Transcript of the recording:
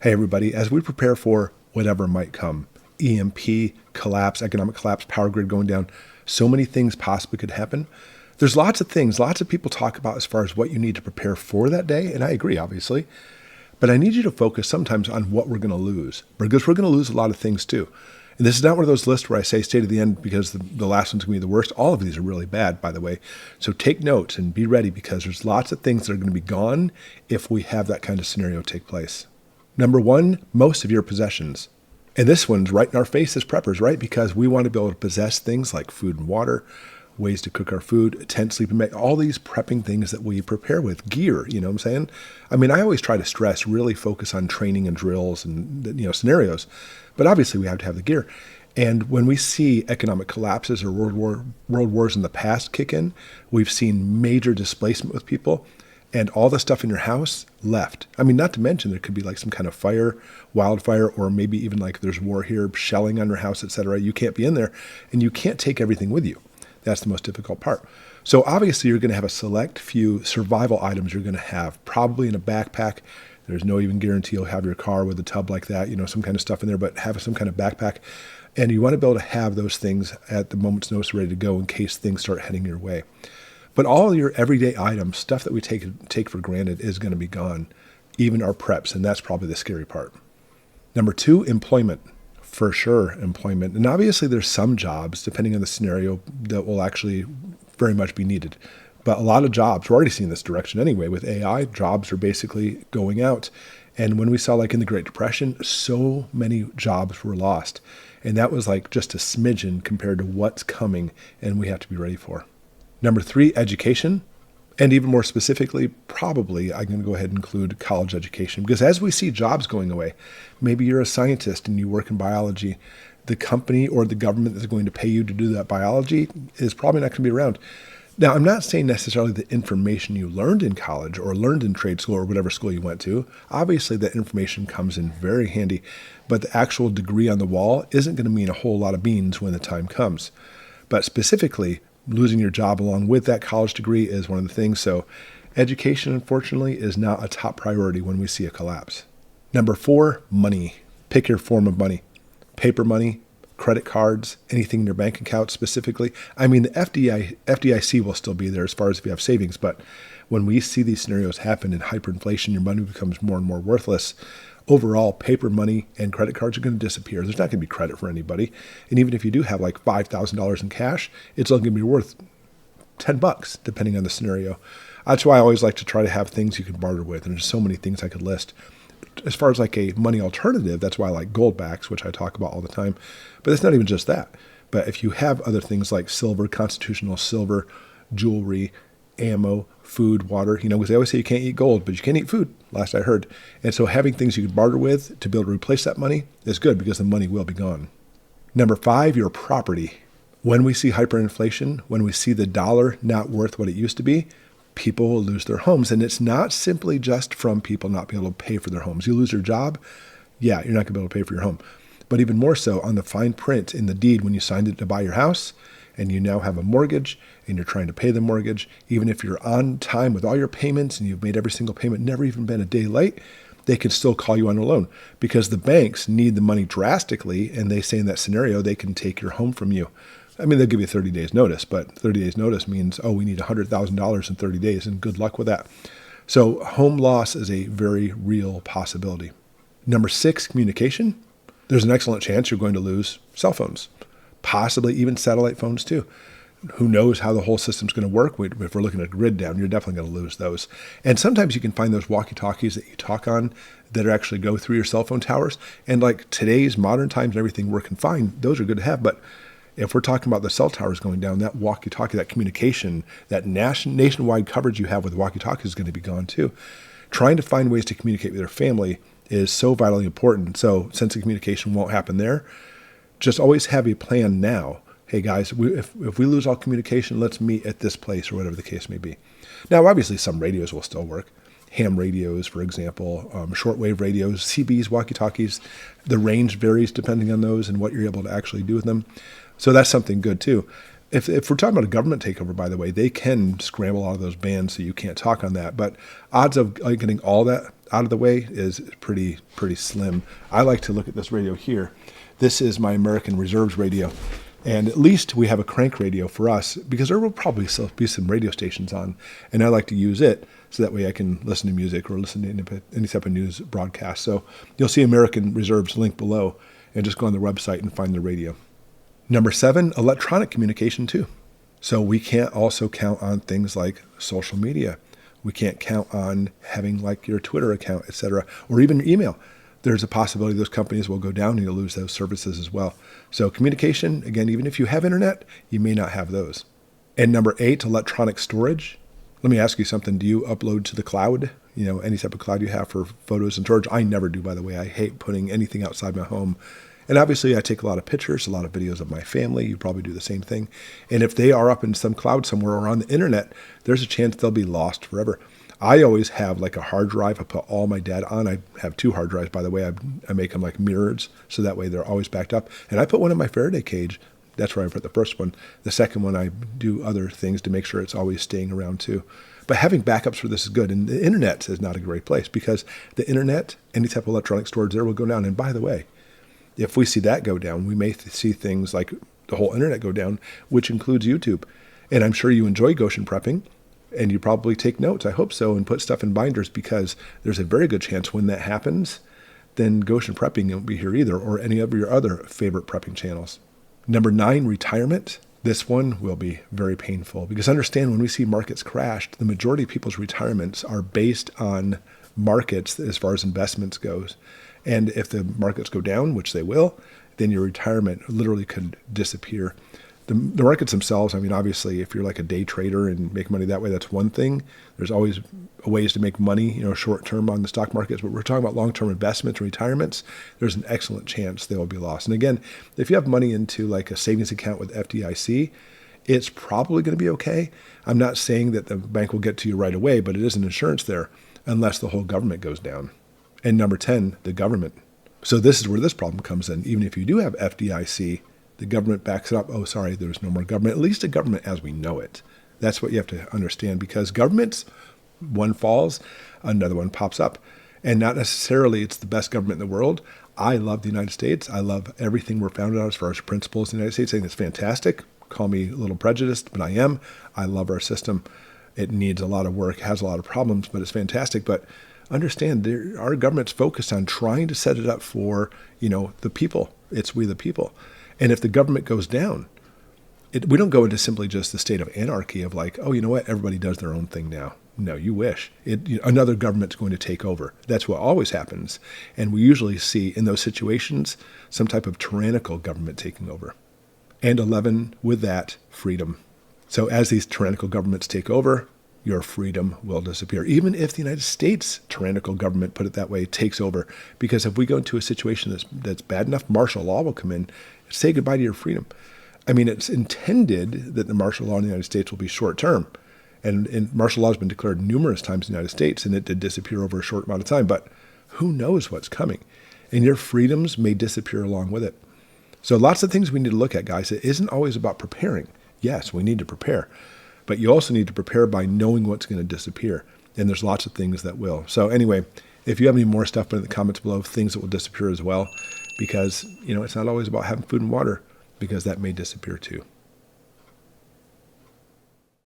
Hey everybody, as we prepare for whatever might come, EMP, collapse, economic collapse, power grid going down, so many things possibly could happen. There's lots of things, lots of people talk about as far as what you need to prepare for that day, and I agree, obviously. But I need you to focus sometimes on what we're going to lose, because we're going to lose a lot of things too. And this is not one of those lists where I say stay to the end because the last one's going to be the worst. All of these are really bad, by the way. So take notes and be ready because there's lots of things that are going to be gone if we have that kind of scenario take place. Number one, most of your possessions. And this one's right in our face as preppers, right? Because we want to be able to possess things like food and water, ways to cook our food, tent, sleeping bag, all these prepping things that we prepare with, gear, you know what I'm saying? I mean, I always try to stress, really focus on training and drills and, scenarios, but obviously we have to have the gear. And when we see economic collapses or world wars in the past kick in, we've seen major displacement with people and all the stuff in your house left. I mean, not to mention there could be like some kind of fire, wildfire, or maybe even like there's war here, shelling on your house, etc. You can't be in there and you can't take everything with you. That's the most difficult part. So obviously you're going to have a select few survival items you're going to have, probably in a backpack. There's no even guarantee you'll have your car with a tub like that, some kind of stuff in there, but have some kind of backpack. And you want to be able to have those things at the moment's notice ready to go in case things start heading your way. But all your everyday items, stuff that we take for granted, is going to be gone, even our PREPS, and that's probably the scary part. Number two, employment. For sure, employment. And obviously there's some jobs, depending on the scenario, that will actually very much be needed. But a lot of jobs, we're already seeing this direction anyway. With AI, jobs are basically going out. And when we saw like in the Great Depression, so many jobs were lost. And that was like just a smidgen compared to what's coming and we have to be ready for. Number three, education. And even more specifically, probably I'm going to go ahead and include college education because as we see jobs going away, maybe you're a scientist and you work in biology, the company or the government that's going to pay you to do that biology is probably not going to be around. Now, I'm not saying necessarily the information you learned in college or learned in trade school or whatever school you went to. Obviously, that information comes in very handy, but the actual degree on the wall isn't going to mean a whole lot of beans when the time comes. But specifically, losing your job along with that college degree is one of the things. So education, unfortunately, is not a top priority when we see a collapse. Number four, money. Pick your form of money. Paper money, credit cards, anything in your bank account specifically. I mean, the FDIC will still be there as far as if you have savings, but when we see these scenarios happen in hyperinflation, your money becomes more and more worthless. Overall, paper money and credit cards are going to disappear. There's not going to be credit for anybody. And even if you do have like $5,000 in cash, it's only going to be worth $10, depending on the scenario. That's why I always like to try to have things you can barter with. And there's so many things I could list. As far as like a money alternative, that's why I like GoldBacks, which I talk about all the time. But it's not even just that. But if you have other things like silver, constitutional silver, jewelry, ammo, food, water, because they always say you can't eat gold, but you can eat food, last I heard. And so having things you can barter with to be able to replace that money is good because the money will be gone. Number five, your property. When we see hyperinflation, when we see the dollar not worth what it used to be, people will lose their homes. And it's not simply just from people not being able to pay for their homes. You lose your job, yeah, you're not going to be able to pay for your home. But even more so on the fine print in the deed when you signed it to buy your house, and you now have a mortgage and you're trying to pay the mortgage, even if you're on time with all your payments and you've made every single payment, never even been a day late, they can still call you on a loan because the banks need the money drastically. And they say in that scenario, they can take your home from you. I mean, they'll give you 30 days notice, but 30 days notice means, we need $100,000 in 30 days and good luck with that. So home loss is a very real possibility. Number six, communication. There's an excellent chance you're going to lose cell phones. Possibly even satellite phones too. Who knows how the whole system's going to work? If we're looking at grid down, you're definitely going to lose those. And sometimes you can find those walkie-talkies that you talk on that actually go through your cell phone towers. And like today's modern times and everything working fine, those are good to have. But if we're talking about the cell towers going down, that walkie-talkie, that communication, that nationwide coverage you have with walkie-talkies is going to be gone too. Trying to find ways to communicate with your family is so vitally important. So since the communication won't happen there, just always have a plan now. Hey guys, if we lose all communication, let's meet at this place or whatever the case may be. Now, obviously some radios will still work. Ham radios, for example, shortwave radios, CBs, walkie-talkies. The range varies depending on those and what you're able to actually do with them. So that's something good too. If we're talking about a government takeover, by the way, they can scramble all of those bands so you can't talk on that. But odds of getting all that out of the way is pretty slim. I like to look at this radio here. This is my American Reserves radio. And at least we have a crank radio for us because there will probably still be some radio stations on. And I like to use it so that way I can listen to music or listen to any type of news broadcast. So you'll see American Reserves link below and just go on the website and find the radio. Number 7, electronic communication too. So we can't also count on things like social media. We can't count on having like your Twitter account, etc., or even email. There's a possibility those companies will go down and you'll lose those services as well. So communication, again, even if you have internet, you may not have those. And number 8, electronic storage. Let me ask you something. Do you upload to the cloud? You know, any type of cloud you have for photos and storage? I never do, by the way. I hate putting anything outside my home. And obviously I take a lot of pictures, a lot of videos of my family. You probably do the same thing. And if they are up in some cloud somewhere or on the internet, there's a chance they'll be lost forever. I always have like a hard drive. I put all my data on. I have 2 hard drives, by the way. I make them like mirrors, so that way they're always backed up. And I put one in my Faraday cage. That's where I put the first one. The second one, I do other things to make sure it's always staying around too. But having backups for this is good. And the internet is not a great place because the internet, any type of electronic storage there will go down. And by the way, if we see that go down, we may see things like the whole internet go down, which includes YouTube. And I'm sure you enjoy Goshen prepping. And you probably take notes, I hope so, and put stuff in binders because there's a very good chance when that happens, then Goshen Prepping won't be here either, or any of your other favorite prepping channels. Number 9, retirement. This one will be very painful because understand when we see markets crashed, the majority of people's retirements are based on markets as far as investments goes. And if the markets go down, which they will, then your retirement literally could disappear. The markets themselves, I mean, obviously, if you're like a day trader and make money that way, that's one thing. There's always ways to make money, short term on the stock markets. But we're talking about long-term investments and retirements. There's an excellent chance they will be lost. And again, if you have money into like a savings account with FDIC, it's probably going to be okay. I'm not saying that the bank will get to you right away, but it is an insurance there unless the whole government goes down. And number 10, the government. So this is where this problem comes in. Even if you do have FDIC, the government backs it up. Oh, sorry, there's no more government, at least a government as we know it. That's what you have to understand because governments, one falls, another one pops up. And not necessarily it's the best government in the world. I love the United States. I love everything we're founded on as far as principles in the United States. I think it's fantastic. Call me a little prejudiced, but I am. I love our system. It needs a lot of work, has a lot of problems, but it's fantastic. But understand, our government's focused on trying to set it up for, the people. It's we the people. And if the government goes down, we don't go into simply just the state of anarchy of like, oh, you know what, everybody does their own thing now. No, you wish. Another government's going to take over. That's what always happens. And we usually see in those situations some type of tyrannical government taking over. And 11, with that, freedom. So as these tyrannical governments take over, your freedom will disappear. Even if the United States tyrannical government, put it that way, takes over. Because if we go into a situation that's bad enough, martial law will come in. Say goodbye to your freedom. I mean, it's intended that the martial law in the United States will be short term. And martial law has been declared numerous times in the United States, and it did disappear over a short amount of time. But who knows what's coming? And your freedoms may disappear along with it. So lots of things we need to look at, guys. It isn't always about preparing. Yes, we need to prepare. But you also need to prepare by knowing what's going to disappear. And there's lots of things that will. So anyway, if you have any more stuff, put in the comments below, things that will disappear as well. Because, it's not always about having food and water, because that may disappear too.